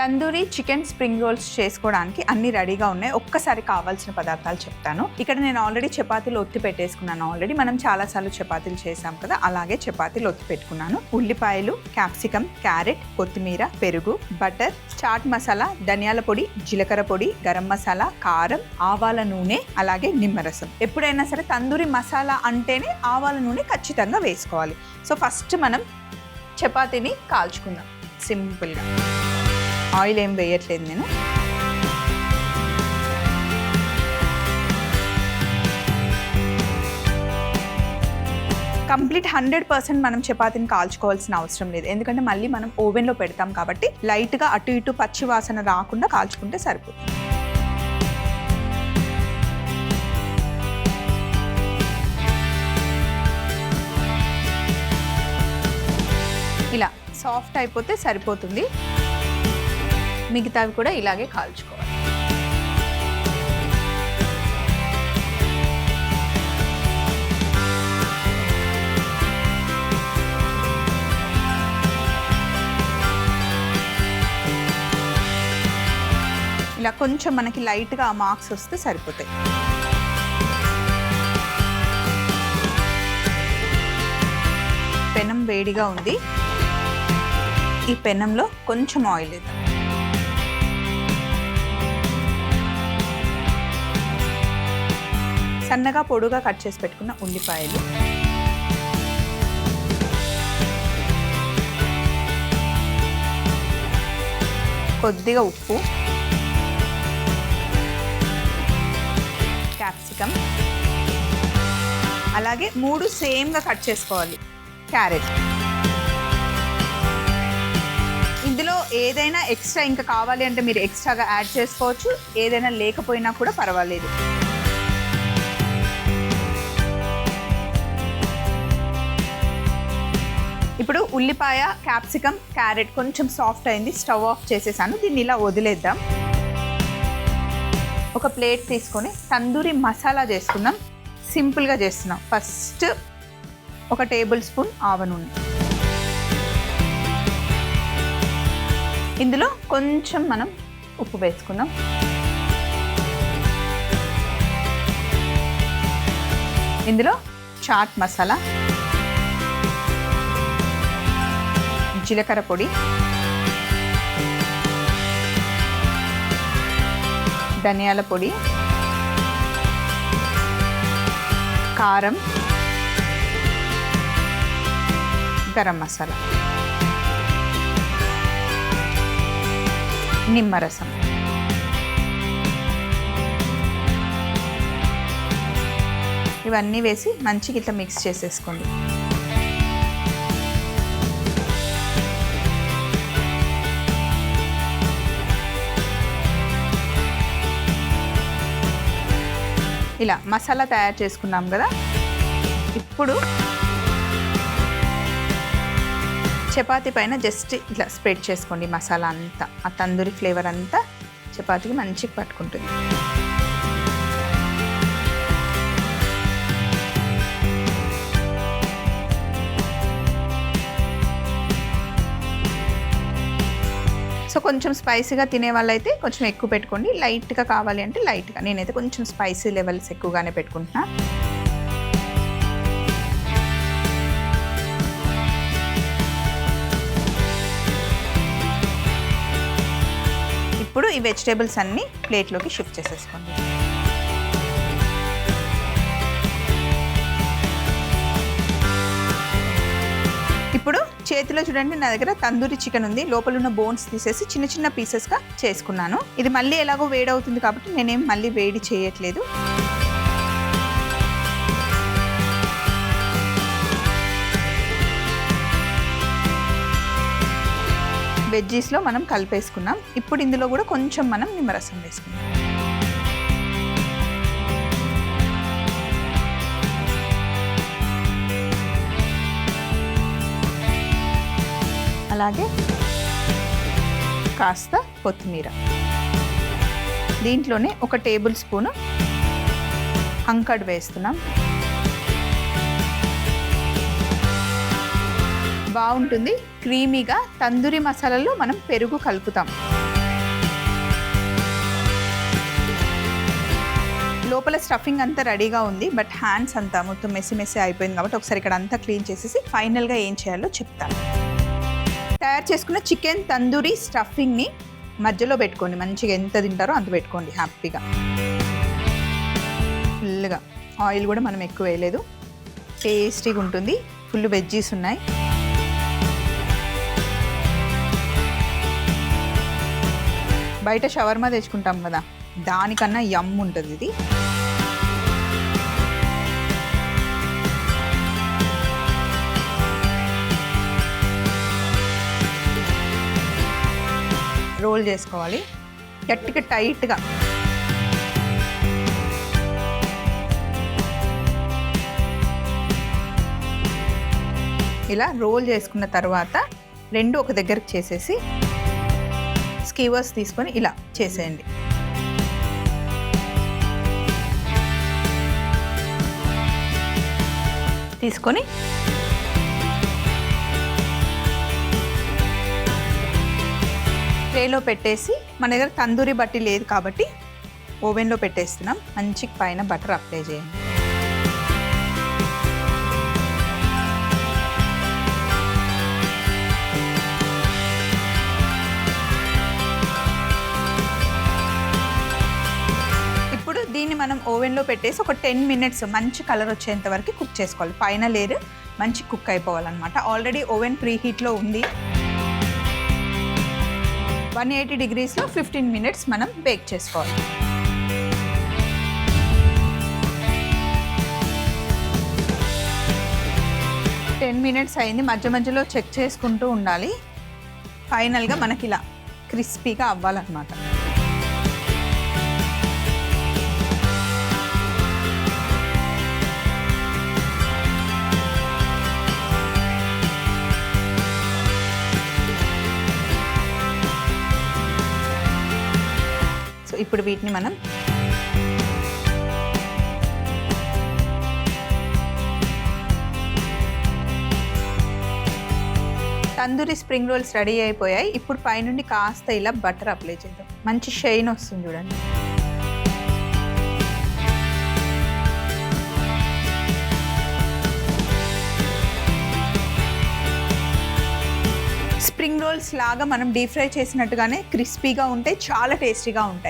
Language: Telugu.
తందూరి చికెన్ స్ప్రింగ్ రోల్స్ చేసుకోవడానికి అన్ని రెడీగా ఉన్నాయి. ఒక్కసారి కావాల్సిన పదార్థాలు చెప్తాను. ఇక్కడ నేను ఆల్రెడీ చపాతీలు ఒత్తి పెట్టేసుకున్నాను. మనం చాలాసార్లు చపాతీలు చేసాం కదా, అలాగే చపాతీలు ఒత్తి పెట్టుకున్నాను. ఉల్లిపాయలు, క్యాప్సికమ్, క్యారెట్, కొత్తిమీర, పెరుగు, బటర్, చాట్ మసాలా, ధనియాల పొడి, జీలకర్ర పొడి, గరం మసాలా, కారం, ఆవాల నూనె, అలాగే నిమ్మరసం. ఎప్పుడైనా సరే తందూరి మసాలా అంటేనే ఆవాల నూనె ఖచ్చితంగా వేసుకోవాలి. సో ఫస్ట్ మనం చపాతీని కాల్చుకుందాం సింపుల్గా. ఆయిల్ ఏం వేయట్లేదు నేను. కంప్లీట్ 100% మనం చపాతీని కాల్చుకోవాల్సిన అవసరం లేదు, ఎందుకంటే మళ్ళీ మనం ఓవెన్లో పెడతాం కాబట్టి లైట్గా అటు ఇటు పచ్చి వాసన రాకుండా కాల్చుకుంటే సరిపోతుంది. ఇలా సాఫ్ట్ అయిపోతే సరిపోతుంది. మిగతావి కూడా ఇలాగే కాల్చుకోవాలి. ఇలా కొంచెం మనకి లైట్గా మార్క్స్ వస్తే సరిపోతాయి. పెనం వేడిగా ఉంది. ఈ పెనంలో కొంచెం ఆయిల్ వేద్దాం. సన్నగా పొడుగా కట్ చేసి పెట్టుకున్న ఉల్లిపాయలు, కొద్దిగా ఉప్పు, క్యాప్సికమ్, అలాగే 3 సేమ్గా కట్ చేసుకోవాలి క్యారెట్. ఇందులో ఏదైనా ఎక్స్ట్రా ఇంకా కావాలి అంటే మీరు ఎక్స్ట్రాగా యాడ్ చేసుకోవచ్చు, ఏదైనా లేకపోయినా కూడా పర్వాలేదు. ఇప్పుడు ఉల్లిపాయ, క్యాప్సికమ్, క్యారెట్ కొంచెం సాఫ్ట్ అయింది. స్టవ్ ఆఫ్ చేసేసాను. దీన్ని ఇలా వదిలేద్దాం. ఒక ప్లేట్ తీసుకొని తందూరి మసాలా చేసుకుందాం. సింపుల్గా చేస్తున్నాం. ఫస్ట్ 1 టేబుల్ స్పూన్ ఆవ నూనె, ఇందులో కొంచెం మనం ఉప్పు వేసుకుందాం. ఇందులో చాట్ మసాలా, జీలకర్ర పొడి, ధనియాల పొడి, కారం, గరం మసాలా, నిమ్మరసం. ఇవన్నీ వేసి మంచిగా ఇట్లా మిక్స్ చేసేసుకోండి. ఇలా మసాలా తయారు చేసుకున్నాం కదా. ఇప్పుడు చపాతీ పైన జస్ట్ ఇట్లా స్ప్రెడ్ చేసుకోండి. మసాలా అంతా, ఆ తందూరి ఫ్లేవర్ అంతా చపాతీకి మంచిగా పట్టుకుంటుంది. సో కొంచెం స్పైసీగా తినే వాళ్ళైతే కొంచెం ఎక్కువ పెట్టుకోండి, లైట్గా కావాలి అంటే లైట్గా. నేనైతే కొంచెం స్పైసీ లెవెల్స్ ఎక్కువగానే పెట్టుకుంటున్నా. ఇప్పుడు ఈ వెజిటేబుల్స్ అన్నీ ప్లేట్లోకి షిఫ్ట్ చేసేసుకోండి. ఇప్పుడు చేతిలో చూడండి, నా దగ్గర తందూరి చికెన్ ఉంది. లోపల ఉన్న బోన్స్ తీసేసి చిన్న చిన్న పీసెస్గా చేసుకున్నాను. ఇది మళ్ళీ ఎలాగో వేడవుతుంది కాబట్టి నేనేం మళ్ళీ వేడి చేయట్లేదు. వెజ్జీస్లో మనం కలిపేసుకున్నాం. ఇప్పుడు ఇందులో కూడా కొంచెం మనం నిమ్మరసం వేసుకున్నాం. అలాగే కాస్త కొత్తిమీర. దీంట్లోనే 1 టేబుల్ స్పూన్ అంకడ్ వేస్తున్నాం. బాగుంటుంది క్రీమీగా. తందూరి మసాలాలో మనం పెరుగు కలుపుతాం. లోపల స్టఫింగ్ అంతా రెడీగా ఉంది, బట్ హ్యాండ్స్ అంతా మొత్తం మెస్సి అయిపోయింది కాబట్టి ఒకసారి ఇక్కడ అంతా క్లీన్ చేసేసి ఫైనల్గా ఏం చేయాలో చెప్తాను. తయారు చేసుకున్న చికెన్ తందూరి స్టఫింగ్ని మధ్యలో పెట్టుకోండి. మంచిగా ఎంత తింటారో అంత పెట్టుకోండి హ్యాపీగా. ఫుల్గా ఆయిల్ కూడా మనం ఎక్కువ వేయలేదు, టేస్టీగా ఉంటుంది. ఫుల్ వెజ్జీస్ ఉన్నాయి. బయట షవర్మా తెచ్చుకుంటాం కదా, దానికన్నా యమ్ ఉంటుంది ఇది. రోల్ చేసుకోవాలి గట్టిగా టైట్గా. ఇలా రోల్ చేసుకున్న తర్వాత రెండు ఒక దగ్గరకు చేసేసి స్కీవర్స్ తీసుకొని ఇలా చేసేయండి. తీసుకొని ట్రేలో పెట్టేసి, మన దగ్గర తందూరి బట్టి లేదు కాబట్టి ఓవెన్లో పెట్టేస్తున్నాం. మంచి పైన బటర్ అప్లై చేయండి. దీన్ని మనం ఓవెన్లో పెట్టేసి ఒక 10 మినిట్స్ మంచి కలర్ వచ్చేంత వరకు కుక్ చేసుకోవాలి. పైన లేయర్ మంచి కుక్ అయిపోవాలన్నమాట. ఆల్రెడీ ఓవెన్ ప్రీ హీట్లో ఉంది. 180 డిగ్రీస్లో 15 మినిట్స్ మనం బేక్ చేసుకోవాలి. టెన్ మినిట్స్ అయింది. మధ్యలో చెక్ చేసుకుంటూ ఉండాలి. ఫైనల్గా మనకి ఇలా క్రిస్పీగా అవ్వాలన్నమాట. ఇప్పుడు వీటిని మనం తందూరి స్ప్రింగ్ రోల్స్ రెడీ అయిపోయాయి. ఇప్పుడు పైనుండి కాస్త ఇలా బటర్ అప్లై చేద్దాం. మంచి షైన్ వస్తుంది చూడండి. స్ప్రింగ్ రోల్స్ లాగా మనం డీప్ ఫ్రై చేసినట్టుగానే క్రిస్పీగా ఉంటాయి, చాలా టేస్టీగా ఉంటాయి.